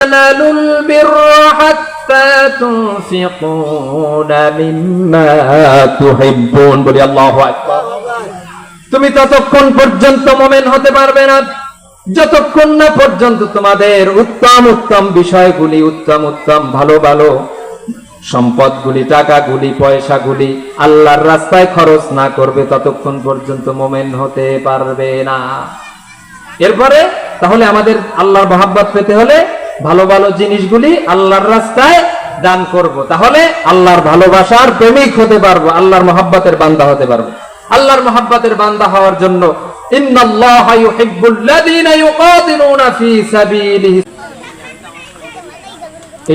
تنالوا البر حتى تنفقون مما تحبون বলি আল্লাহু আকবার। তুমি ততক্ষণ পর্যন্ত মুমিন হতে পারবে না যতক্ষণ না পর্যন্ত তোমাদের উত্তম উত্তম বিষয়গুলি, উত্তম উত্তম ভালো ভালো সম্পদগুলি, টাকাগুলি, পয়সাগুলি আল্লাহর রাস্তায় খরচ না করবে, ততক্ষণ পর্যন্ত মুমিন হতে পারবে না। এরপরে তাহলে আমাদের আল্লাহর মহব্বত পেতে হলে ভালো ভালো জিনিসগুলি আল্লাহর রাস্তায় দান করব, তাহলে আল্লাহর ভালোবাসার প্রেমিক হতে পারবো, আল্লাহর মহব্বতের বান্দা হতে পারবো। আল্লাহর মহব্বতের বান্দা হওয়ার জন্য ইন্নাল্লাহা ইউহিব্বুল্লাযীনা ইউকাতিলুনা ফী সাবিলিহি।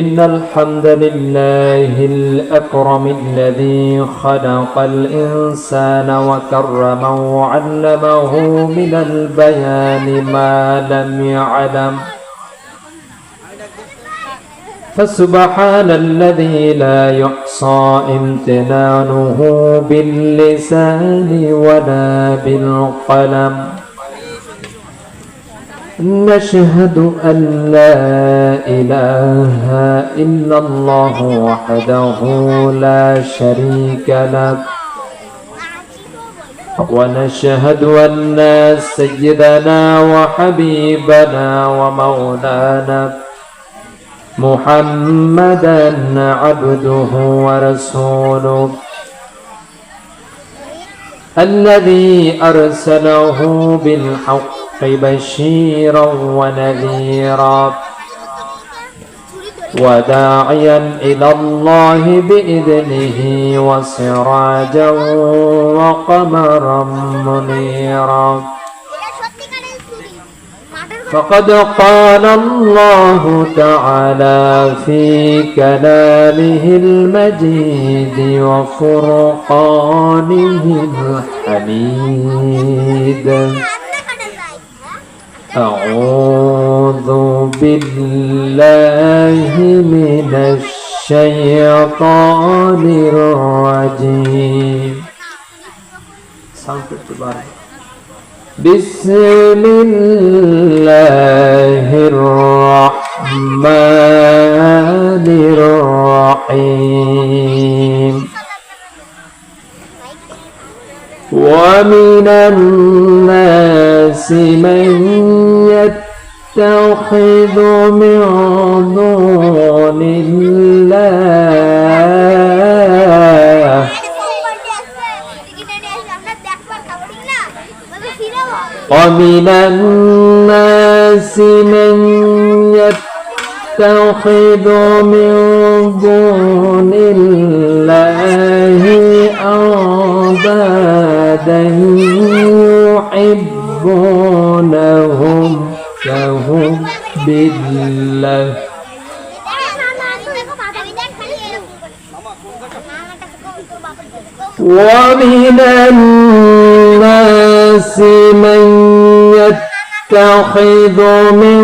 ইন্নাল হামদালিল্লাহিল আকরামিল্লাযী খালাকাল ইনসানা ওয়া কাররামাহু ওয়া 'আল্লামাহু মিনাল বায়ানি মা লাম ইয়া'লাম। فسبحان الذي لا يحصى امتنانه باللسان ولا بالقلم. نشهد أن لا إله إلا الله وحده لا شريك له، ونشهد أن سيدنا وحبيبنا ومولانا محمدا عبده ورسوله الذي أرسله بالحق بشيرا ونذيرا وداعيا إلى الله بإذنه وسراجا وقمرا منيرا. فقد قال الله تعالى في كلامه المجيد وفرقانه الحميد: أعوذ بالله من الشيطان الرجيم. بسم الله الرحمن الرحيم. ومن الناس من يتخذ من دون الله ومن الناس من يتخذ من دون الله أندادا يحبونهم كحب الله ومن الناس من يتخذ من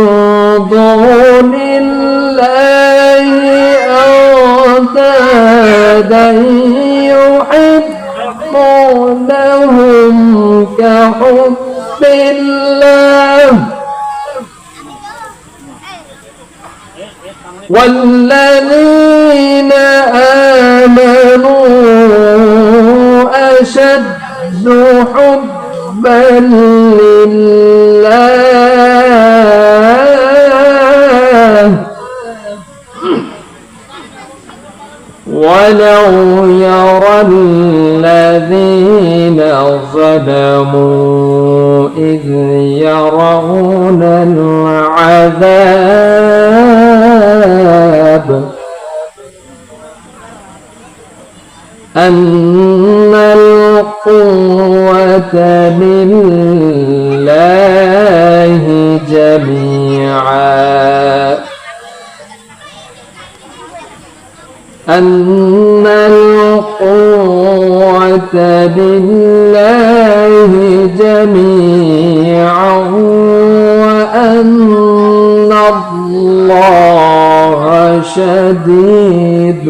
دون الله أندادا يحبونهم كحب الله والذين آمنوا أشد حبا لله ولو يرى الذين ظلموا إذ يرون العذاب أن القوة لله جميعا أن القوة لله جميعا وأن الله شديد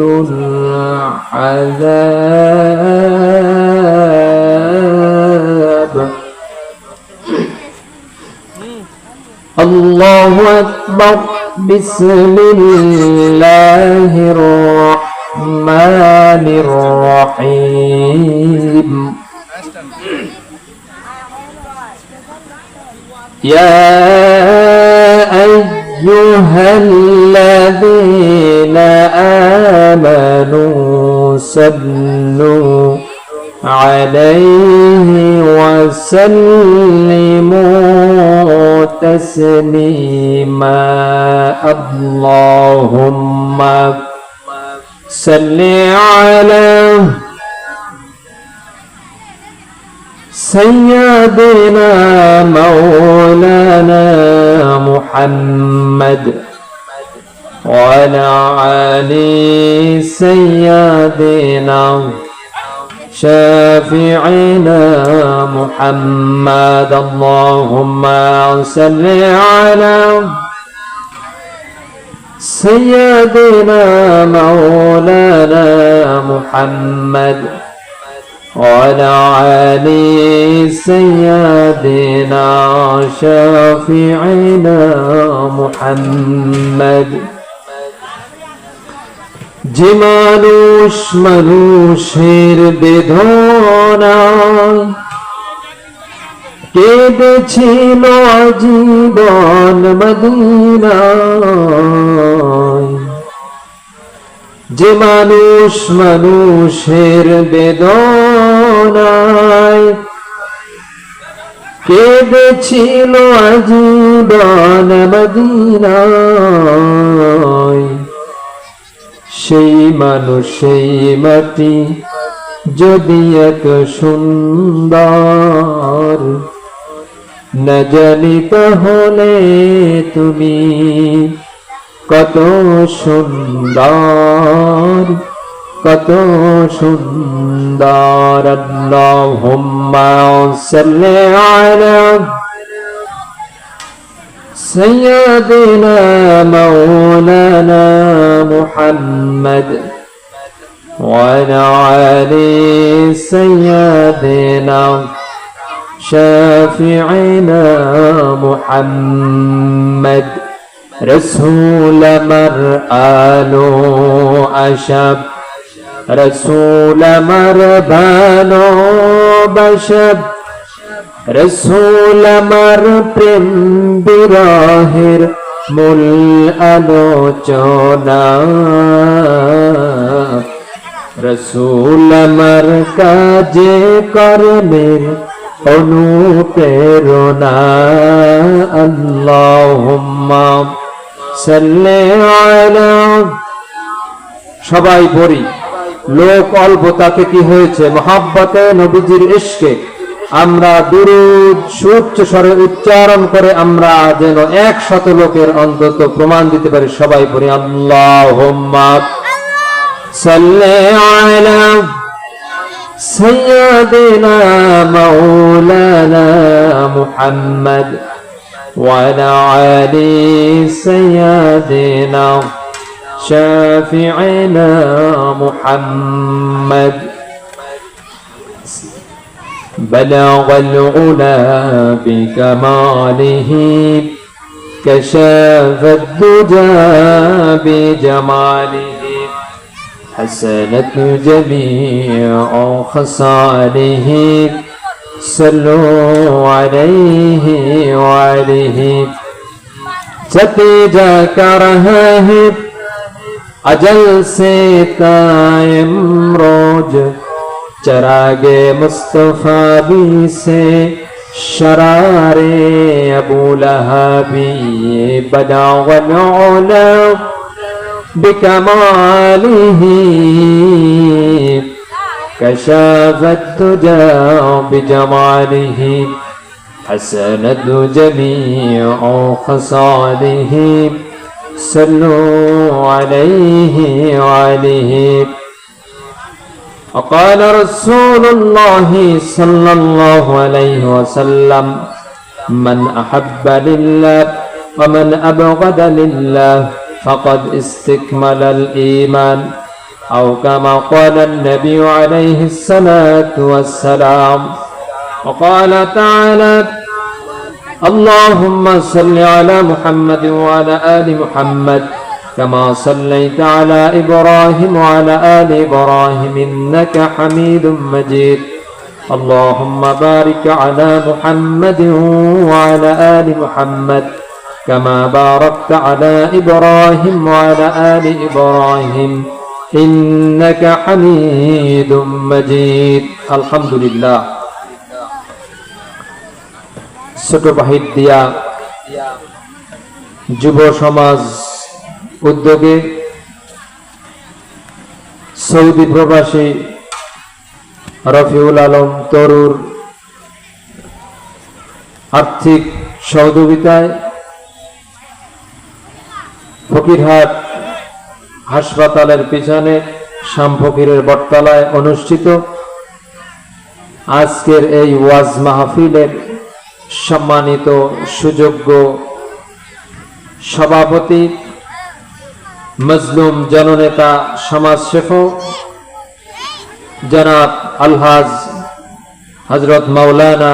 العذاب. الله أكبر. بسم الله الرحمن الرحيم يا أيها الذين آمنوا صلوا عليه وسلموا تسليما اللهم صل على سيدنا مولانا محمد وعلى آل سيدنا شافعنا محمد اللهم صل على سيدنا مولانا محمد وعلى آل سيدنا شافعنا محمد যে মানুষের বেদনায় কেঁদেছিল জীবন মদিনায় যে মানুষের বেদনায় কেঁদেছিল জীবন মদিনায় সেই মানুষ সেই মাটি যদি এত সুন্দর না জানি তাহলে তুমি কত সুন্দর কত সুন্দর আল্লাহুম্মা সাল্লি আলা سيدنا مولانا محمد وعلى آل سيدنا شافعنا محمد رسول مرآلو أشب رسول مربانو بشب রসুল আমার প্রেম বিরহের মূল আলোচনা রসুল আমার কাজে কর্মের অনুপ্রেরণা আল্লাহুম্মা সাল্লি আলা সবাই পড়ি লোক অল্প তাকে কি হয়েছে মহব্বতে নবীজির ইশকে আমরা দুরূদ সুউচ্চ স্বরে উচ্চারণ করে আমরা যেন 100 লোকের অন্তত প্রমাণ দিতে পারি সবাই পড়ি আল্লাহুম্মা সাল্লি আলা সাইয়্যিদিনা মাওলানা মুহাম্মদ ওয়া আলা আলি সাইয়্যিদিনা শাফিঈনা মুহাম্মদ بلغ العلا بكماله كشف الدجى بجماله حسنت جميع خصاله صلوا عليه وعليه सतीजा कर है अजल से कायम रोज चरागे मुस्तफा भी से शरारे अबू लहबी बदावन औला बिकमालिही कशाफत तुजा बिजमालिही हसनत जमीअ खसालिही सल्लु अलैहि वालिही وقال رسول الله صلى الله عليه وسلم من أحب لله ومن أبغض لله فقد استكمل الإيمان أو كما قال النبي عليه الصلاة والسلام وقال تعالى اللهم صل على محمد وعلى آل محمد كما صليت على إبراهيم وعلى آل إبراهيم إنك حميد مجيد اللهم بارك على محمد وعلى آل محمد كما باركت على إبراهيم وعلى آل إبراهيم إنك حميد مجيد الحمد لله ছোট বাহির দিয়া যুব সমাজ উদ্যোগে সৌদি প্রবাসী রফিউল আলম তরুর আর্থিক সহযোগিতায় ফকিরহাট হাসপাতালের পিছনে শাম ফকিরের বটতলায় অনুষ্ঠিত আজকের এই ওয়াজ মাহফিলের সম্মানিত সুযোগ্য সভাপতি মজলুম জননেতা সমাজসেবক জনাব আলহাজ হযরত মাওলানা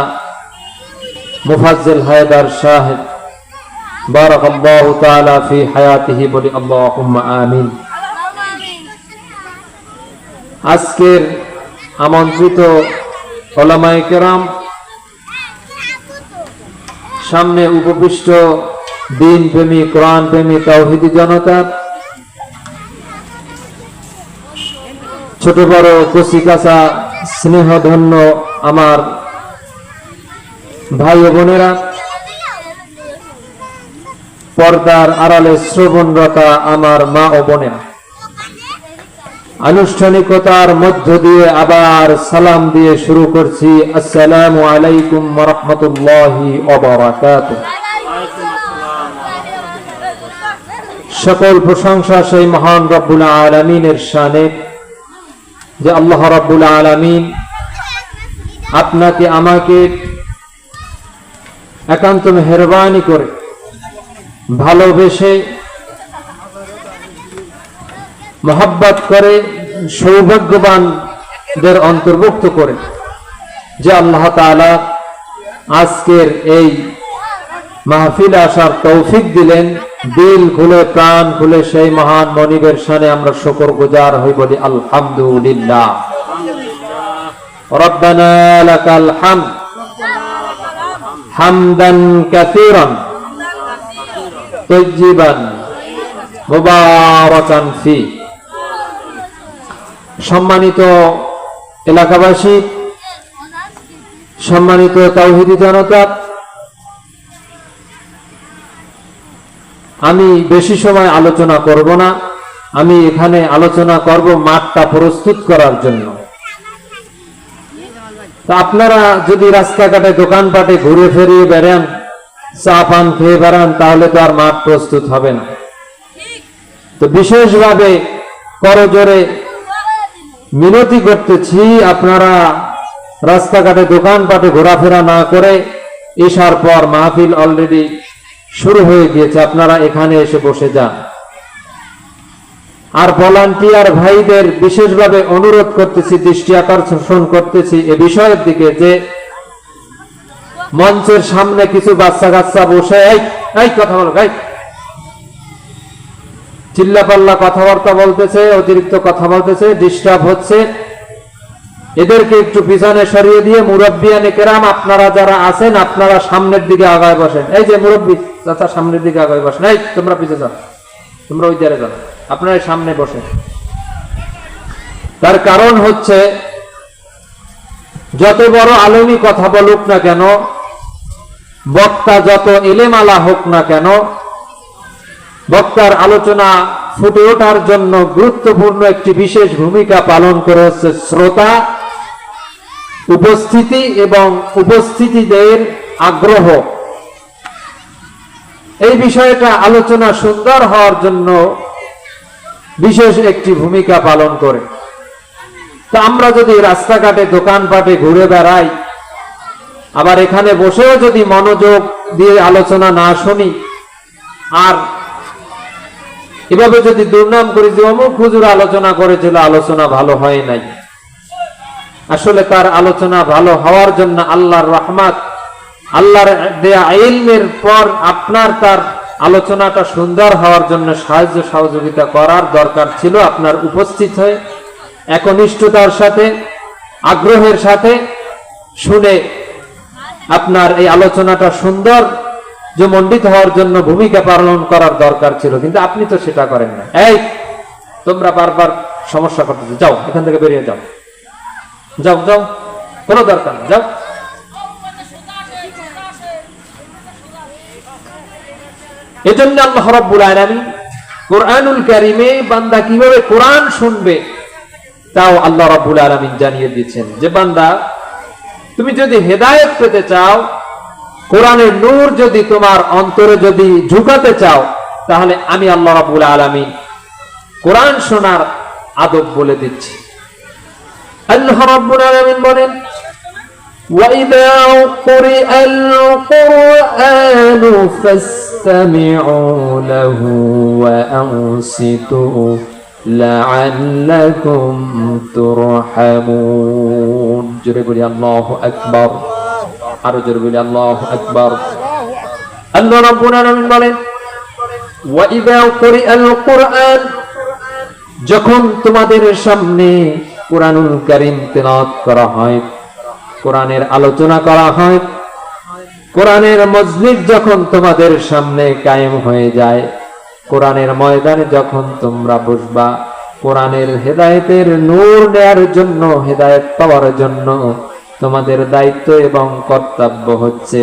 মুফাজ্জল হায়দার সাহেব বারাকাল্লাহু তাআলা ফি হায়াতিহি বলি আল্লাহুম্মা আমিন। আজকের আমন্ত্রিত উলামায়ে কেরাম, সামনে উপবিষ্ট দিন প্রেমী কোরআন প্রেমী তাওহীদি জনতা, ছোট বড় কচি কাঁচা স্নেহধন্য আমার ভাই ও বোনেরা, পর্দার আড়ালে শ্রবণরতা আমার মা ও বোনেরা, আনুষ্ঠানিকতার মধ্য দিয়ে আবার সালাম দিয়ে শুরু করছি। আসসালামু আলাইকুম ওয়া রাহমাতুল্লাহি ওয়া বারাকাতুহু। সকল প্রশংসা সেই মহান রব্বুল আলামিনের শানে যে আল্লাহ রব্বুল আলামিন আপনাকে আমাকে একান্ত মেহেরবানি করে ভালোবেসে মোহাব্বত করে সৌভাগ্যবানদের অন্তর্ভুক্ত করে যে আল্লাহ তাআলা আজকের এই মাহফিলে আসার তৌফিক দিলেন। দিল খুলে প্রাণ খুলে সেই মহান মনিবের শানে আমরা শুকরগুজার হই বলি আলহামদুলিল্লাহ। রব্বানা লাকাল হামদ হামদান কাসীরান তাইয়িবান মুবারাকান ফি। সম্মানিত এলাকাবাসী, সম্মানিত তাওহীদি জনতা, আমি বেশি সময় আলোচনা করব না। আমি এখানে আলোচনা করব মাঠটা প্রস্তুত করার জন্য। তা আপনারা যদি রাস্তাঘাটে দোকানপাটে ঘুরে ফিরিয়ে বেড়ান, চা পান খেয়ে বেড়ান, তাহলে তো আর মাঠ প্রস্তুত হবে না। তো বিশেষভাবে করজোরে মিনতি করতেছি, আপনারা রাস্তাঘাটে দোকানপাটে ঘোরাফেরা না করে, ঈশার পর মাহফিল অলরেডি শুরু হয়ে গিয়েছে, আপনারা এখানে এসে বসে যান। আর ভলান্টিয়ার ভাইদের বিশেষভাবে অনুরোধ করতেছি, দৃষ্টি আকর্ষণ করতেছি এ বিষয়ের দিকে যে মঞ্চের সামনে কিছু বাচ্চা কাচ্চা বসে এই কথা বলো, চিল্লাপাল্লা কথাবার্তা বলতেছে, অতিরিক্ত কথা বলতেছে, ডিস্টার্ব হচ্ছে। এদেরকে একটু পিছনে সরিয়ে দিয়ে মুরব্বিয়ানে কেরাম আপনারা যারা আছেন আপনারা সামনের দিকে আগায় বসেন। এই যে মুরব্বী চাচা সামনের দিকে আগায় বসেন, এই তোমরা পিছিয়ে যাও, তোমরা ওই জায়গায় যাও, আপনারা সামনে বসেন। তার কারণ হচ্ছে যত বড় আলেমী কথা বলুক না কেন, বক্তা যত এলেমালা হোক না কেন, বক্তার আলোচনা ফুটে ওঠার জন্য গুরুত্বপূর্ণ একটি বিশেষ ভূমিকা পালন করে হচ্ছে শ্রোতা, উপস্থিতি এবং উপস্থিতিদের আগ্রহ। এই বিষয়টা আলোচনা সুন্দর হওয়ার জন্য বিশেষ একটি ভূমিকা পালন করে। তা আমরা যদি রাস্তাঘাটে দোকানপাটে ঘুরে বেড়াই, আবার এখানে বসেও যদি মনোযোগ দিয়ে আলোচনা না শুনি, আর এভাবে যদি দুর্নাম করি যে অমুক হুজুর আলোচনা করেছিল, আলোচনা ভালো হয় নাই, আসলে তার আলোচনা ভালো হওয়ার জন্য আল্লাহর রহমত আল্লাহর দেয়া ইলমের পর আপনার তার আলোচনাটা সুন্দর হওয়ার জন্য সাহায্য সহযোগিতা করার দরকার ছিল। আপনার উপস্থিত হয়ে একনিষ্ঠতার সাথে আগ্রহের সাথে শুনে আপনার এই আলোচনাটা সুন্দর যে মণ্ডিত হওয়ার জন্য ভূমিকা পালন করার দরকার ছিল, কিন্তু আপনি তো সেটা করেন না। এই তোমরা বারবার সমস্যা করতেছো, যাও এখান থেকে বেরিয়ে যাও, যাও যাও, কোনো দরকার না, যাও। এজন্য আল্লাহ রাব্বুল আলামিন কোরআনুল কারীমে বান্দা কিভাবে কোরআন শুনবে তাও আল্লাহ রাব্বুল আলামিন জানিয়ে দিয়েছেন যে বান্দা তুমি যদি হেদায়েত পেতে চাও, কোরআনের নূর যদি তোমার অন্তরে যদি ঝুঁকাতে চাও, তাহলে আমি আল্লাহ রাব্বুল আলামিন কোরআন শোনার আদব বলে দিচ্ছি। আল্লাহ রাব্বুল আলামিন বলেন وَإِذَا قُرِئَ الْقُرْآنُ فَاسْتَمِعُوا لَهُ وَأَنصِتُوا لَعَلَّكُمْ تُرْحَمُونَ। জোরে বলি আল্লাহু আকবার, আরো জোরে বলি আল্লাহু আকবার। আল্লাহ রাব্বুল আলামিন বলেন وَإِذَا قُرِئَ الْقُرْآنُ, যখন তোমাদের সামনে কোরআনুল কারীম তেলাওয়াত করা হয়, কোরআনের আলোচনা করা হয়, কোরআনের মজলিস যখন তোমাদের সামনে কায়েম হয়ে যায়, কোরআনের ময়দানে যখন তোমরা বসবা, কোরআনের হেদায়েতের নূর নেয়ার জন্য, হেদায়েত পাওয়ার জন্য তোমাদের দায়িত্ব এবং কর্তব্য হচ্ছে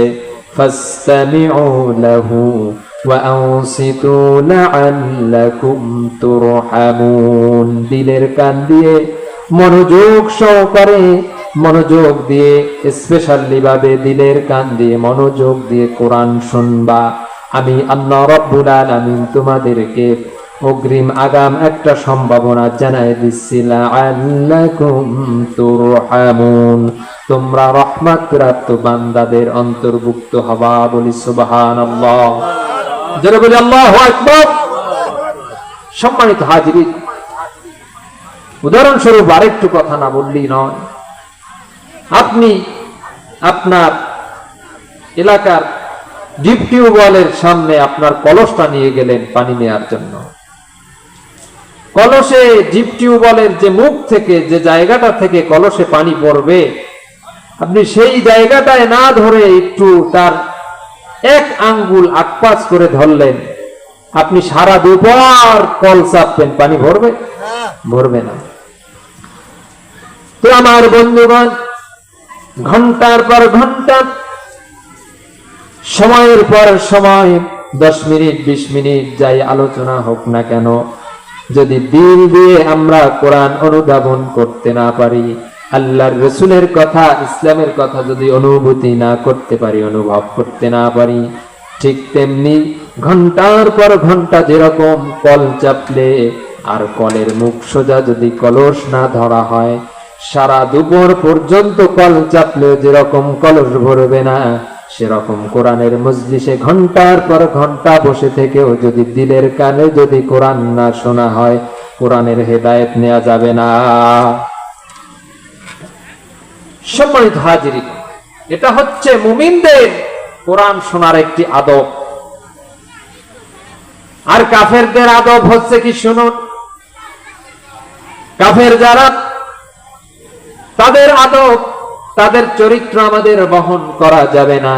ফাসতামিউ লাহু ওয়া আনসিতু লাআল্লাকুম তুরহামুন। দিলের কান দিয়ে মনোযোগ সহকারে, মনোযোগ দিয়ে স্পেশালি ভাবে দিলের কান দিয়ে মনোযোগ দিয়ে কোরআন শুনবা। আমি আল্লাহ রাব্বুল আলামিন তোমাদেরকে অগ্রিম আগাম একটা সম্ভাবনা জানাই দিচ্ছি, লাআল্লাকুম তুরহামুন, তোমরা রহমত প্রাপ্ত বান্দাদের অন্তর্ভুক্ত হবা। বলি সুবহানাল্লাহ, যারা বলি আল্লাহু আকবার। সম্মানিত হাজিরিন, উদাহরণস্বরূপ আরেকটু কথা না বললেই নয়। আপনি আপনার এলাকার ডিপ টিউবওয়েলের সামনে আপনার কলসটা নিয়ে গেলেন পানি নেওয়ার জন্য। কলসে ডিপ টিউবওয়েলের যে মুখ থেকে, যে জায়গাটা থেকে কলসে পানি পড়বে, আপনি সেই জায়গাটায় না ধরে একটু তার এক আঙ্গুল আকপাস করে ধরলেন, আপনি সারা দুপুর কল চাপবেন, পানি ভরবে? ভরবে না। তো আমার বন্ধুগণ, ঘন্টার পর ঘন্টা, সময়ের পর সময়, 10 মিনিট 20 মিনিট যাই আলোচনা হোক না কেন, যদি দিল দিয়ে আমরা কোরআন অনুধাবন করতে না পারি, আল্লাহর রাসূলের কথা, ইসলামের কথা যদি অনুভূতি না করতে পারি, অনুভব করতে না পারি, ঠিক তেমনি ঘন্টার পর ঘন্টা যেরকম কল চাপলে আর কলের মুখ সোজা যদি কলস না ধরা হয়, সারা দুপুর পর্যন্ত কল চাপলে যেরকম কলস ভরবে না, সেরকম কোরআনের মজলিসে ঘন্টার পর ঘন্টা বসে থেকেও যদি দিলের কানে যদি কোরআন না শোনা হয়, কোরআনের হেদায়েত নেওয়া যাবে না। সম্মানিত হাজিরিন, এটা হচ্ছে মুমিনদের কোরআন শোনার একটি আদব। আর কাফেরদের আদব হচ্ছে কি শুনুন। কাফের যারা, তাদের আদব, তাদের চরিত্র আমাদের বহন করা যাবে না।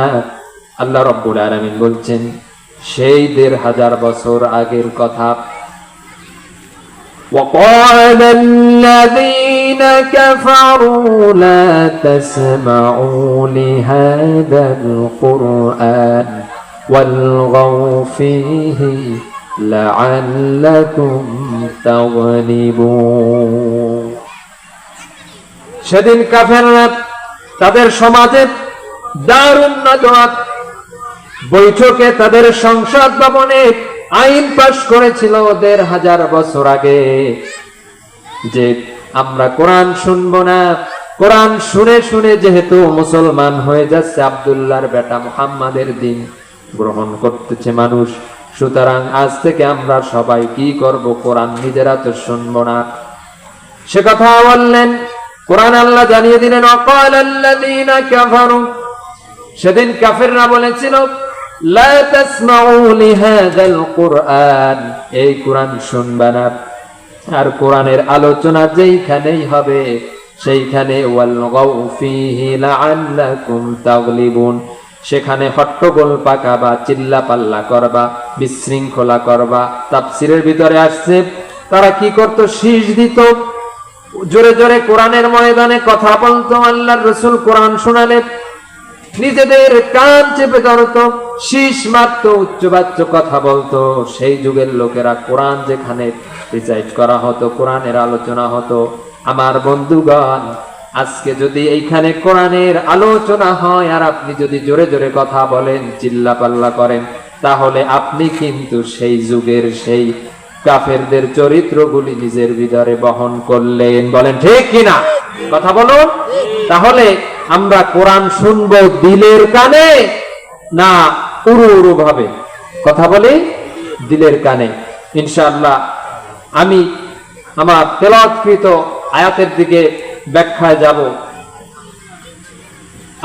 আল্লাহ রাব্বুল আলামিন বলছেন সেই 1500 বছর আগের কথা, وقال الذين كفروا لا تسمعوا لهذا القرآن والغوا فيه لعلكم تغلبون। সেদিন কাফেররা তাদের সমাজে দারুন নাদওয়াত বৈঠকে, তাদের সংসদ ভবনে আইন পাশ করেছিল 1500 বছর আগে যে আমরা কোরআন শুনবো না। কোরআন শুনে শুনে যেহেতু মুসলমান হয়ে যাচ্ছে, আব্দুল্লাহর বেটা মুহাম্মাদের দিন গ্রহণ করতেছে মানুষ, সুতরাং আজ থেকে আমরা সবাই কি করব, কোরআন নিজেরা তো শুনবো না। সে কথা বললেন, কোরআন আল্লাহ জানিয়ে দিলেন, ওয়াকালাল্লাযীনা কাফারু, সেদিন কাফেররা বলেছিল লা তাসমাউ লিহাযাল কুরআন, এই কোরআন শুনবা না। আর কোরআনের আলোচনা যেইখানেই হবে সেইখানে ওয়ালগাউ ফীহি লাআল্লাকুম তাগলিবুন, সেখানে হট্টগোল পাকাবা, চিল্লা পাল্লা করবা, বিশৃঙ্খলা করবা। তাফসীরের ভিতরে আসছে তারা কি করত, শীষ দিত, জোরে জোরে কোরআনের ময়দানে কথা বলতো, আল্লাহর রাসূল কোরআন শোনালে নিজেদের কান চেপে ধরতো, শীষ মারত, উচ্চবাচ্য কথা বলতো। সেই যুগের লোকেরা কোরআন যেখানে রিসাইট করা হতো, কোরআনের আলোচনা হতো, আমার বন্ধুগণ আজকে যদি এইখানে কোরআনের আলোচনা হয় আর আপনি যদি জোরে জোরে কথা বলেন, চিল্লা পাল্লা করেন, তাহলে আপনি কিন্তু সেই যুগের সেই কাফেরদের চরিত্রগুলি নিজের ভিতরে বহন করলেন। বলেন ঠিক কিনা? কথা বলুন। তাহলে আমরা কোরআন শুনবো দিলের কানে না উড়ু উড়ু ভাবে? কথা বলি দিলের কানে। ইনশাআল্লাহ আমি আমার তেলাওয়াতকৃত আয়াতের দিকে ব্যাখ্যায় যাব।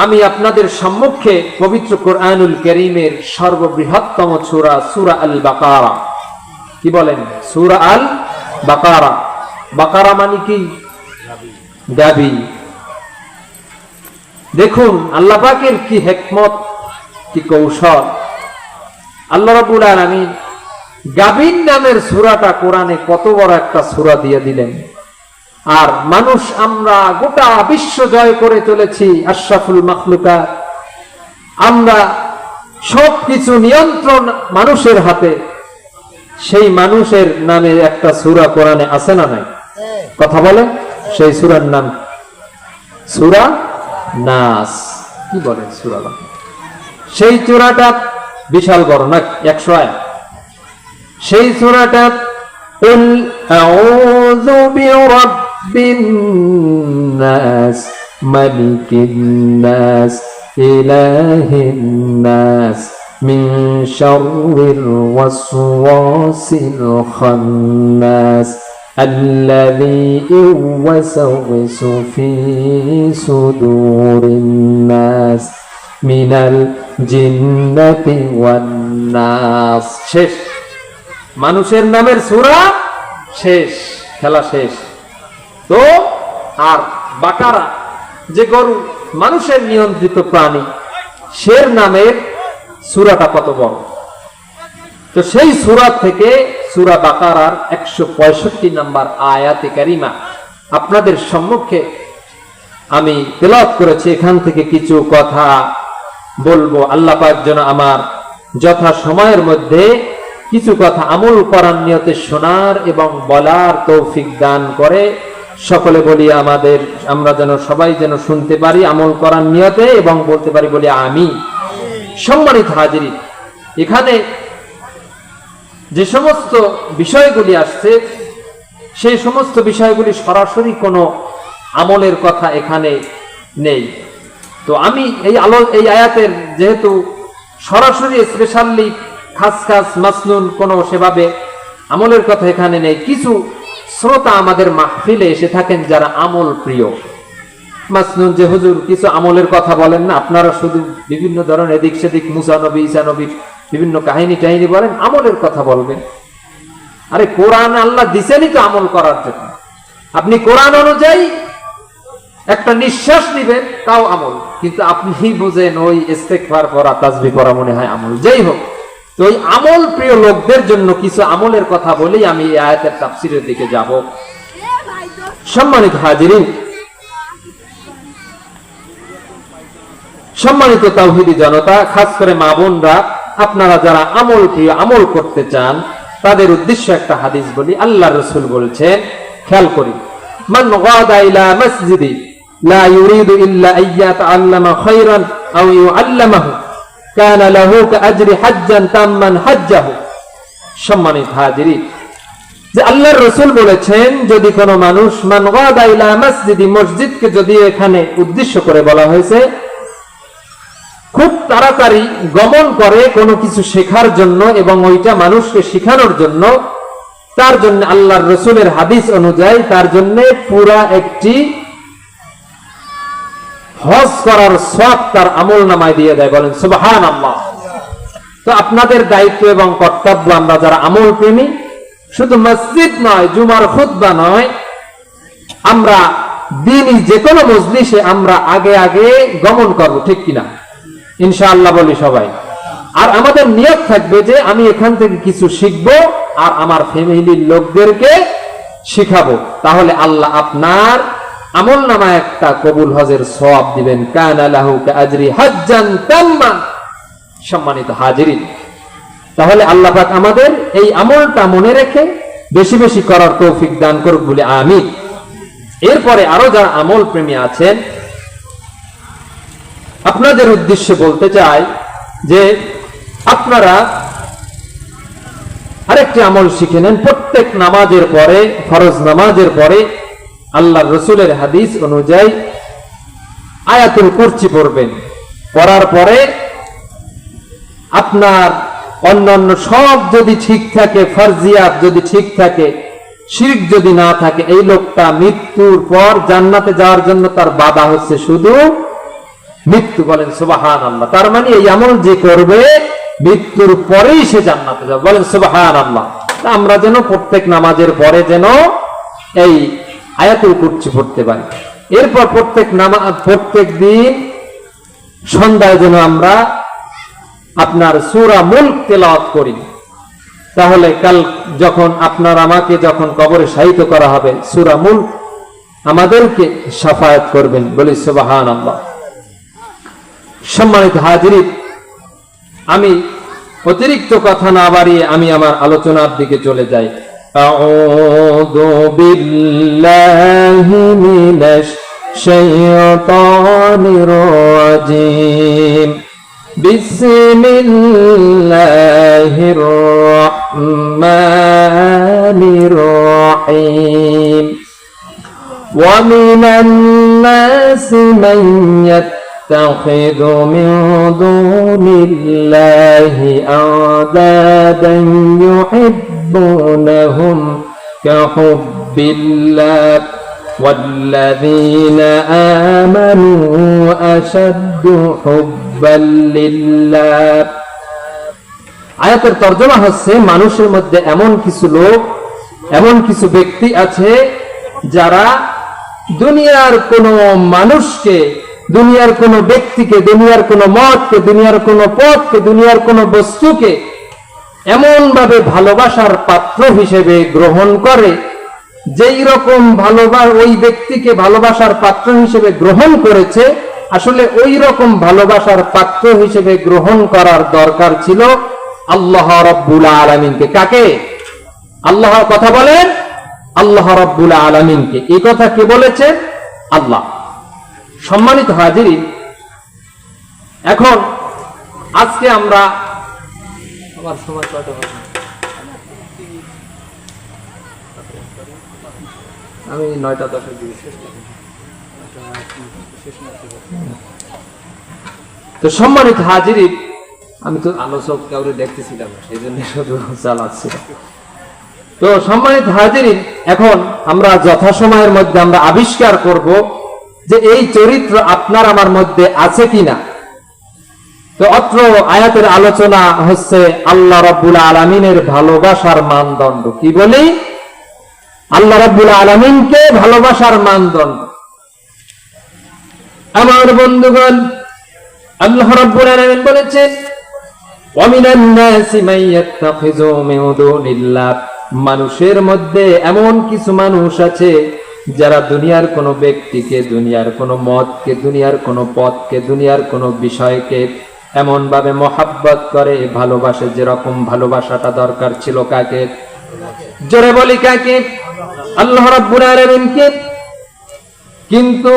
আমি আপনাদের সম্মুখে পবিত্র কোরআনুল কারীমের সর্ববৃহত্তম সূরা, সূরা আল বাকারা। কি বলেন? সূরা আল বাকারা। বাকারা মানে কি? গাবি। দেখুন আল্লাহ পাকের কি হিকমত, কি কৌশল। আল্লাহ রাব্বুল আলামিন গাবিন নামের সূরাটা কোরআনে কত বড় একটা সূরা দিয়ে দিলেন। আর মানুষ আমরা গোটা বিশ্ব জয় করে চলেছি, আশরাফুল মাখলুকাত। আমরা সবকিছু নিয়ন্ত্রণ মানুষের হাতে। সেই মানুষের নামে একটা সূরা কোরআনে আছে না নাই? কথা বলে। সেই সূরার নাম সূরা নাস। কি বলেন? সূরা নাস। সেই সূরাটা বিশাল বড় না, 100 আয়াত। সেই সূরাটা কুল আউযু বিরাব্বিন নাস মালিকিন নাস ইলাহিন নাস মিন শাররিল ওয়াসওয়াসিল খান্নাস আল্লাযী ইউওয়াসওয়িসু ফী সুদুরিন নাস মিনাল জিন্নাতি ওয়ান নাস। শেষ। মানুষের নামের সূরা শেষ, খেলা শেষ। তো আর বাকারা যে গরু, মানুষের নিয়ন্ত্রিত প্রাণী, সের নামের সূরাটা কত বড়। তো সেই সূরা থেকে সূরা বাকারার 165 নম্বর আয়াতে কারিমা আপনাদের সম্মুখে আমি তেলাওয়াত করেছি। এখান থেকে কিছু কথা বলবো। আল্লাহ পাক যেন আমার যথা সময়ের মধ্যে কিছু কথা আমল করার নিয়তে শোনার এবং বলার তৌফিক দান করে। সকলে বলি আমরা যেন সবাই যেন শুনতে পারি আমল করার নিয়তে এবং বলতে পারি বলি আমিন। সম্মানিত হাজিরিন, এখানে যে সমস্ত বিষয়গুলি আসছে সেই সমস্ত বিষয়গুলি সরাসরি কোনো আমলের কথা এখানে নেই। তো আমি এই আয়াতের যেহেতু সরাসরি স্পেশালি খাস খাস মাসনুন কোনো সেভাবে আমলের কথা এখানে নেই, কিছু শ্রোতা আমাদের মাহফিলে এসে থাকেন যারা আমল প্রিয়। মাসনুন যে হুজুর কিছু আমলের কথা বলেন না, আপনারা শুধু বিভিন্ন ধরনের এদিক সেদিক মুসা নবী, ঈসা নবীর বিভিন্ন কাহিনী টাহিনী বলেন, আমলের কথা বলবেন। আরে কোরআন আল্লাহ দিছেনই তো আমল করার জন্য। আপনি কোরআন অনুযায়ী একটা নিঃশ্বাস নিবেন, তাও আমল। কিন্তু আপনি বুঝেন ওই ইস্তেগফার পড়া, তাসবিহ পড়া মনে হয় আমল। যাই হোক, তো ওই আমল প্রিয় লোকদের জন্য কিছু আমলের কথা বলেই আমি এই আয়াতের তাফসীরের দিকে যাব। সম্মানিত হাজিরিন, সম্মানিত তাওহীদি জনতা, খাস করে মা বোনরা, আপনারা যারা আমল প্রিয়, আমল করতে চান, তাদের উদ্দেশ্যে একটা হাদিস বলি। আল্লাহর রাসূল বলছেন, খেয়াল করি, মান গাদা ইলা মসজিদি লা ইউরিদু ইল্লা আইয়াতাআল্লামা খায়রান আও ইউআল্লামাহু কানা লাহু কাআজরি হাজ্জান তাম্মান হাজ্জাহু। সম্মানিত হাজিরিন, যে আল্লাহর রাসূল বলেছেন, যদি কোনো মানুষ মান গাদা ইলা মসজিদি, মসজিদকে যদি এখানে উদ্দেশ্য করে বলা হয়েছে, খুব তাড়াতাড়ি গমন করে কোনো কিছু শেখার জন্য এবং ওইটা মানুষকে শেখানোর জন্য, তার জন্য আল্লাহর রাসূলের হাদিস অনুযায়ী তার জন্য পুরা একটি হজ করার সওয়াব তার আমলনামায় দিয়ে দেয়। বলেন সুবহানাল্লাহ। তো আপনাদের দায়িত্ব এবং কর্তব্য, আমরা যারা আমল প্রেমী, শুধু মসজিদ নয়, জুমার খুতবা নয়, আমরা দিনই যে কোনো মজলিসে আমরা আগে আগে গমন করব, ঠিক কিনা? ইনশাআল্লাহ বলি সবাই। আর আমাদের নিয়ত থাকবে যে আমি এখান থেকে কিছু শিখবো আর আমার ফ্যামিলির লোকদেরকে শিখাবো। তাহলে আল্লাহ আপনার আমলনামায় একটা কবুল হজের সওয়াব দিবেন। কানা লাহু কাআজরি হাজ্জান তাম্মা। সম্মানিত হাজিরিন, তাহলে আল্লাহ পাক আমাদের এই আমলটা মনে রেখে বেশি বেশি করার তৌফিক দান করুক বলে আমিন। এরপরে আরো যারা আমল প্রেমী আছেন, আপনাদের উদ্দেশ্যে বলতে চাই যে আপনারা আরেকটি আমল শিখে নেন। প্রত্যেক নামাজের পরে, ফরজ নামাজের পরে আল্লাহর রাসূলের হাদিস অনুযায়ী আয়াতুল কুরসি পড়বেন। পড়ার পরে আপনার অন্যান্য সব যদি ঠিক থাকে, ফরজিয়াত যদি ঠিক থাকে, শিরক যদি না থাকে, এই লোকটা মৃত্যুর পর জান্নাতে যাওয়ার জন্য তার বাধা হচ্ছে শুধু মৃত্যু। বলেন সুবহানাল্লাহ। তার মানে এই আমল যে করবে মৃত্যুর পরেই সে জান্নাতে যাবে। বলেন সুবহানাল্লাহ। আমরা যেন প্রত্যেক নামাজের পরে যেন এই আয়াতুল কুরসি পড়তে পারি। এরপর প্রত্যেক দিন সন্ধ্যায় যেন আমরা আপনার সূরা মুলক তেলাওয়াত করি। তাহলে কাল যখন আপনার আমাকে যখন কবরে শায়িত করা হবে, সূরা মুলক আমাদেরকে শাফায়াত করবেন। বলি সুবহানাল্লাহ। সম্মানিত হাজিরিন, আমি অতিরিক্ত কথা না বাড়িয়ে আমি আমার আলোচনার দিকে চলে যাই। আউযু বিল্লাহি মিনাশ শাইতানির রাজীম। বিসমিল্লাহির রহমানির রহিম। ওয়া মিনান নাসি মান يتخذ من دون الله أندادا يحبونهم كحب الله والذين آمنوا أشد حبا لله। আয়াতের তরজমা হচ্ছে, মানুষের মধ্যে এমন কিছু লোক, এমন কিছু ব্যক্তি আছে যারা দুনিয়ার কোন মানুষকে, দুনিয়ার কোন ব্যক্তিকে, দুনিয়ার কোন মতকে, দুনিয়ার কোন পথকে, দুনিয়ার কোন বস্তুকে এমন ভাবে ভালোবাসার পাত্র হিসেবে গ্রহণ করে, যেই রকম ওই ব্যক্তিকে ভালোবাসার পাত্র হিসেবে গ্রহণ করেছে, আসলে ওই রকম ভালোবাসার পাত্র হিসেবে গ্রহণ করার দরকার ছিল আল্লাহ রাব্বুল আলামিনকে। কাকে? আল্লাহ। কথা বলেন, আল্লাহ রাব্বুল আলামিনকে। এই কথা কে বলেছেন? আল্লাহ। সম্মানিত হাজিরিন, এখন আজকে আমরা আমার সময় কয়টা হবে? আমি 9:10 দিকে শেষ করব। তো সম্মানিত হাজিরিন, আমি তো আলোচক কাউরে দেখতেছিলাম, সেই জন্য শুধু চালাচ্ছিলাম। তো সম্মানিত হাজিরিন, এখন আমরা যথাসময়ের মধ্যে আমরা আবিষ্কার করব যে এই চরিত্র আপনার আমার মধ্যে আছে কিনা। তো অত্র আয়াতের আলোচনা হচ্ছে আল্লাহ রাব্বুল আলামিনের ভালোবাসার মানদণ্ড। কি বলি? আল্লাহ রাব্বুল আলামিনকে ভালোবাসার মানদণ্ড। আমার বন্ধুগণ, আল্লাহ রাব্বুল আলামিন বলেছেন, ওয়া মিনান নাসি মান ইয়াত্তাখিযু মিন দুনিল্লাহ। মানুষের মধ্যে এমন কিছু মানুষ আছে যারা দুনিয়ার কোন ব্যক্তিকে, দুনিয়ার কোন মতকে, দুনিয়ার কোন পথকে, দুনিয়ার কোন বিষয়কে এমন ভাবে মহাব্বত করে, ভালোবাসে, যেরকম ভালোবাসাটা দরকার ছিল কাকে? জোরে বলি কাকে? আল্লাহ রাব্বুল আলামিনকে। কিন্তু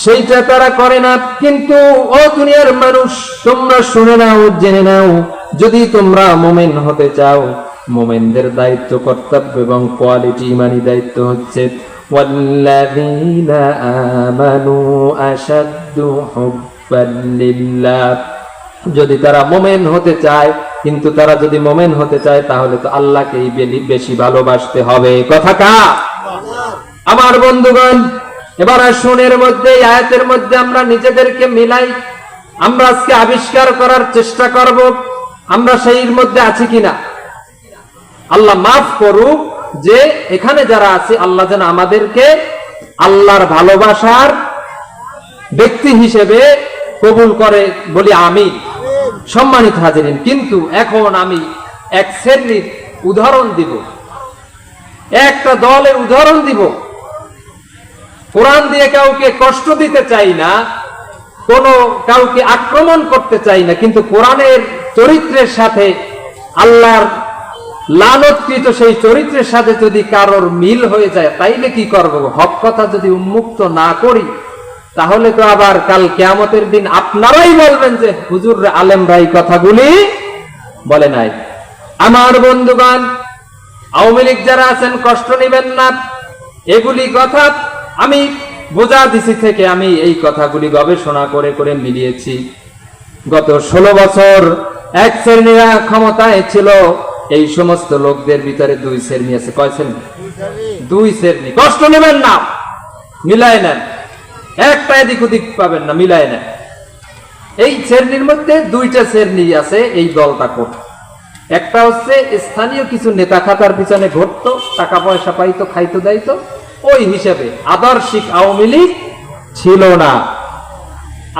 সেইটা তারা করে না। কিন্তু ও দুনিয়ার মানুষ, তোমরা শুনে নাও, জেনে নাও, যদি তোমরা মুমিন হতে চাও, মুমিনদের দায়িত্ব, কর্তব্য এবং কোয়ালিটি, ইমানি দায়িত্ব হচ্ছে ওয়াল্লাযীনা আমানু আশাদ্দু হুব্বান লিল্লাহ। যদি তারা মুমিন হতে চায়, কিন্তু তারা যদি মুমিন হতে চায়, তাহলে তো আল্লাহকেই বেশি ভালোবাসতে হবে। কথা কার? আমার বন্ধুগণ, এবার আসুনের মধ্যে, আয়াতের মধ্যে আমরা নিজেদেরকে মিলাই, আমরা আজকে আবিষ্কার করার চেষ্টা করব আমরা সেইর মধ্যে আছি কিনা। আল্লাহ মাফ করুক যে এখানে যারা আছে, আল্লাহ যেন আমাদেরকে আল্লাহর ভালোবাসার ব্যক্তি হিসেবে কবুল করে বলি আমিন। সম্মানিত হাজিরিন, কিন্তু এখন আমি এক শ্রেণীর উদাহরণ দিব, একটা দলের উদাহরণ দিব। কোরআন দিয়ে কাউকে কষ্ট দিতে চাই না, কোনো কাউকে আক্রমণ করতে চাই না, কিন্তু কোরআনের চরিত্রের সাথে, আল্লাহর লানতকৃত সেই চরিত্রের সাথে যদি কারোর মিল হয়ে যায়, তাইলে কি করব? হক কথা যদি উন্মুক্ত না করি, তাহলে তো আবার কাল কিয়ামতের দিন আপনারাই বলবেন যে হুজুর আলেমরা এই কথাগুলি বলে নাই। আমার বন্ধুগণ, আওয়ামী লীগ যারা আছেন কষ্ট নেবেন না, এগুলি কথা আমি বোঝা দিছি থেকে আমি এই কথাগুলি গবেষণা করে করে মিলিয়েছি। গত 16 বছর এক শ্রেণীরা ক্ষমতায় ছিল, এই সমস্ত লোকদের ভিতরে 2 শ্রেণী আছে। কয় শ্রেণী? 2 শ্রেণী। কষ্ট নেবেন না, মিলায় নেন, একটা এদিক ওদিক পাবেন না, মিলায় নেন। এই শ্রেণীর মধ্যে 2টা শ্রেণী আছে এই দলটা করত। একটা হচ্ছে স্থানীয় কিছু নেতা খাতার পিছনে ঘটতো, টাকা পয়সা পাইতো, খাইতো দাইতো, ওই হিসেবে আদর্শিক আওয়ামী লীগ ছিল না।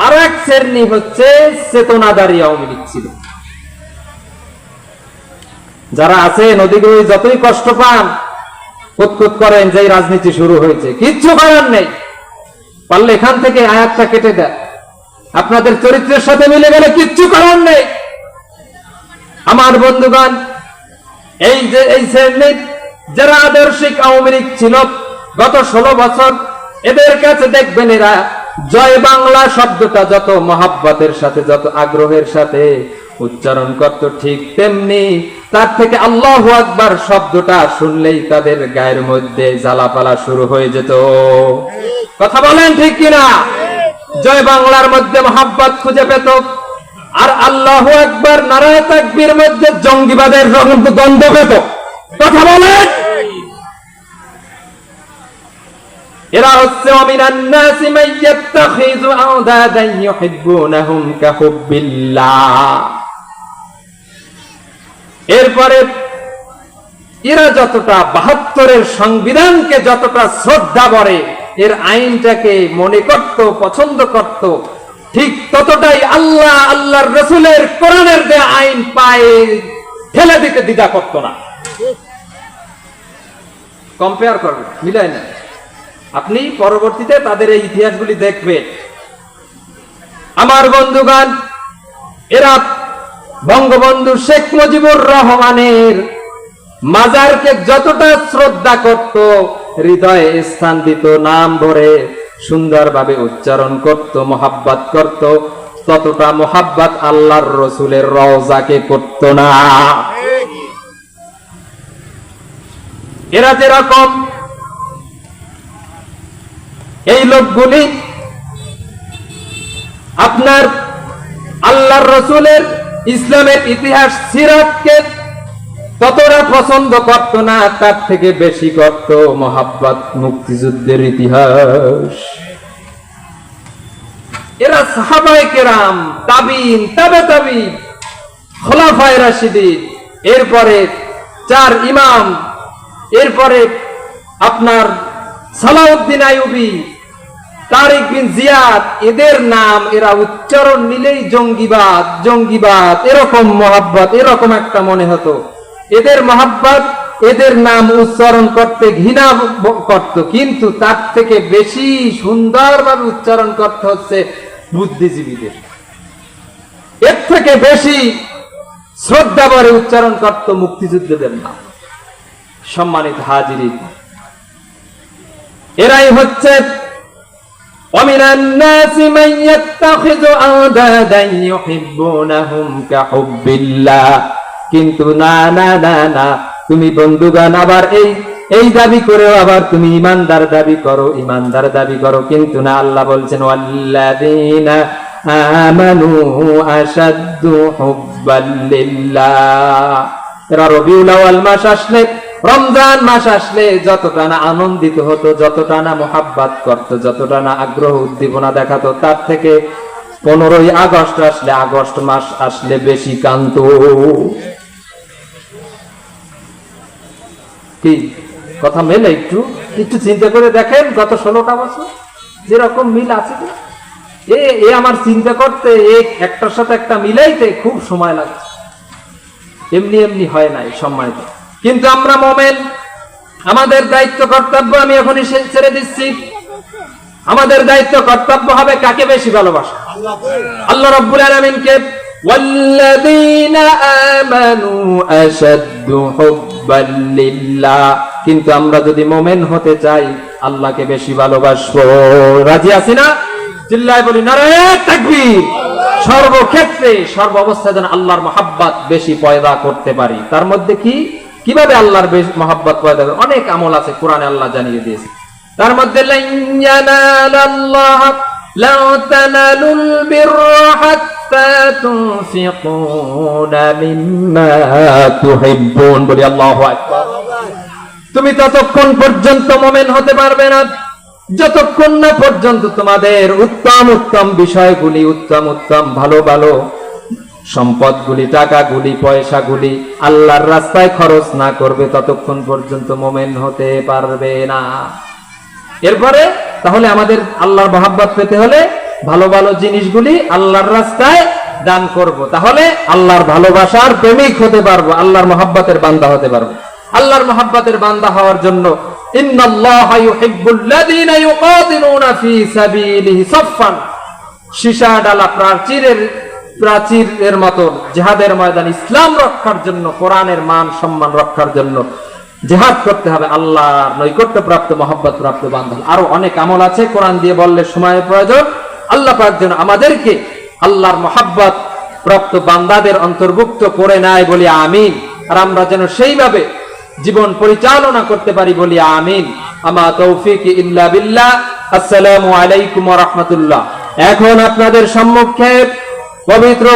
আর এক শ্রেণী হচ্ছে চেতনাদারী আওয়ামী লীগ ছিল। যারা আছে নদীগুলি যতই কষ্ট পান, কুতকুত করেন যে রাজনীতি শুরু হয়েছে, কিচ্ছু করার নেই, পারলে এখান থেকে আয়াতটা কেটে দেয়, আপনাদের চরিত্রের সাথে মিলে গেলে কিচ্ছু করার নেই। আমার বন্ধুগণ, এই যে এই শ্রেণীর যারা আদর্শিক আওয়ামী লীগ ছিল গত 16 বছর, এদের কাছে দেখবেন এরা জয় বাংলা শব্দটা যত মহাব্বতের সাথে, যত আগ্রহের সাথে উচ্চারণ করত, ঠিক তেমনি তার থেকে আল্লাহু আকবার শব্দটা শুনলেই তাদের গায়ের মধ্যে জ্বালাপালা শুরু হয়ে যেত। কথা বলেন ঠিক কিনা? জয় বাংলার মধ্যে মহাব্বত খুঁজে পেত, আর আল্লাহু আকবার নারায়ে তাকবীর মধ্যে জঙ্গিবাদের গন্ধ পেত। কথা বলেন। এরা হচ্ছে ওয়ামিনান নাসি মান ইয়াত্তাখিযু আওদাদান ইউহিব্বুনাহুম কাহুব্বিল্লাহ। এরপরে এরা যতটা 72-এর সংবিধানকে যতটা শ্রদ্ধা করে, এর আইনটাকে মনে করত, পছন্দ করত, ঠিক ততটাই আল্লাহ, আল্লাহর রাসূলের কোরআনের দেয়া আইন পায়ে ঠেলে দিতে দ্বিধা করত না। কম্পেয়ার করবেন, মিলাই না, আপনি পরবর্তীতে তাদের এই ইতিহাসগুলি দেখবেন। আমার বন্ধুগণ, এরা বঙ্গবন্ধু শেখ মুজিবুর রহমানের মাজারকে যতটা শ্রদ্ধা করত, হৃদয়ে স্থান দিত, নাম ভরে সুন্দরভাবে উচ্চারণ করত, মহাব্বত করত, ততটা মহাব্বত আল্লাহর রসুলের রওজাকে করত না। এরা যেরকম, এই লোকগুলি আপনার আল্লাহর রসুলের, ইসলামের ইতিহাস, সিরাতকে ততটা পছন্দ করত না, তার থেকে বেশি করত মহাব্বত মুক্তিযুদ্ধের ইতিহাস। এরা সাহাবায়ে কেরাম, তাবিঈন, তাবে তাবিঈন, খোলাফায়ে রাশিদিন, এরপরে 4 ইমাম, এরপরে আপনার সালাউদ্দিন আইয়ুবী, তারিক বিন জিয়াদ, এদের নাম এরা উচ্চারণ নিলেই জঙ্গিবাদ, জঙ্গিবাদ, এরকম মহাব্বত, এরকম একটা মনে হতো। এদের মহাব্বত, এদের নাম উচ্চারণ করতে ঘৃণা করত, কিন্তু তার থেকে বেশি সুন্দরভাবে উচ্চারণ করতে হচ্ছে বুদ্ধিজীবীদের, এর থেকে বেশি শ্রদ্ধা ভরে উচ্চারণ করত মুক্তিযুদ্ধের নাম। সম্মানিত হাজিরিন, এরাই হচ্ছে ওয়ামিনান নাসি মান ইয়াত্তাখিযু আওদাদান ইউহিব্বুনাহুম কাহুব্বিল্লাহ। কিন্তু না না না না, তুমি বন্ধুগণ আবার এই দাবি করেও আবার তুমি ইমানদার দাবি করো, ইমানদার দাবি করো, কিন্তু না, আল্লাহ বলছেন ওয়াল্লাযীনা আমানু আশাদ্দু হুব্বাল লিল্লাহ। এরা রবিউল আউয়াল মাস আসলে রমজান মাস আসলে যতটা না আনন্দিত হতো, যতটা না মোহাব্বত করত, যতটা না আগ্রহ উদ্দীপনা দেখাতো, তার থেকে 15ই আগস্ট আসলে, আগস্ট মাস আসলে বেশি কান্ত। কি কথা মেলে? একটু একটু চিন্তা করে দেখেন, গত 16টা বছর যেরকম মিল আছে, এ আমার চিন্তা করতে, একটার সাথে একটা মিলাইতে খুব সময় লাগছে। এমনি এমনি হয় নাই সম্মানিত। কিন্তু আমরা মোমেন, আমাদের দায়িত্ব কর্তব্য আমি এখনই ছেড়ে দিচ্ছি। আমাদের দায়িত্ব কর্তব্য হবে কাকে বেশি ভালোবাসা? আল্লাহ রাব্বুল আলামিনকে। ওয়াল্লাযীনা আমানু আশাদ্দু হুব্বান লিল্লাহ। কিন্তু আমরা যদি মোমেন হতে চাই, আল্লাহকে বেশি ভালোবাসবো। রাজি আছি না? চিল্লায় বলি নারায়ে তাকবীর। সর্বক্ষেত্রে সর্ব অবস্থায় যেন আল্লাহর মহাব্বত বেশি পয়দা করতে পারি। তার মধ্যে কিভাবে আল্লাহর মহাব্বত পয়দা করবে? অনেক আমল আছে, কোরআনে আল্লাহ জানিয়ে দিয়েছে। তার মধ্যে লান ইয়ানালাল্লাহ লা তানালুল বিররা হাত্তা তুনফিকুনা মিম্মা তুহিব্বুন। বলি আল্লাহু আকবার। তুমি ততক্ষণ পর্যন্ত মুমিন হতে পারবে না যতক্ষণ না পর্যন্ত তোমাদের উত্তম উত্তম বিষয়গুলি, উত্তম উত্তম ভালো ভালো সম্পদগুলি, টাকাগুলি, পয়সাগুলি আল্লাহর রাস্তায় খরচ না করবে, ততক্ষণ পর্যন্ত মুমিন হতে পারবে না। এরপরে তাহলে আমাদের আল্লাহর মহব্বত পেতে হলে ভালো ভালো জিনিসগুলি আল্লাহর রাস্তায় দান করব, তাহলে আল্লাহর ভালোবাসার প্রেমিক হতে পারবো, আল্লাহর মহব্বতের বান্দা হতে পারবো। আল্লাহর মহব্বতের বান্দা হওয়ার জন্য ইন্নাল্লাহা ইউহিব্বুল্লাযীনা ইউকাতিলুনা ফী সাবিলিহি সাফফান, সীসা ডালা প্রাচীরের মতো জিহাদের ময়দান ইসলাম রক্ষার জন্য, কোরআনের মান সম্মান রক্ষার জন্য জিহাদ করতে হবে আল্লাহর নৈকট্য প্রাপ্ত মহব্বত প্রাপ্ত বান্দা। আরো অনেক আমল আছে, কোরআন দিয়ে বললে সময়ের প্রয়োজন। আল্লাহ পাক যেন আমাদেরকে আল্লাহর মহব্বত প্রাপ্ত বান্দাদের অন্তর্ভুক্ত করে নেয়, বলি আমিন। আর আমরা যেন সেইভাবে জীবন পরিচালনা করতে পারি, বলি আমিন। আমা তৌফিক ইল্লা বিল্লাহ। আসসালামু আলাইকুম ওয়া রাহমাতুল্লাহ। এখন আপনাদের সম্মুখে পবিত্র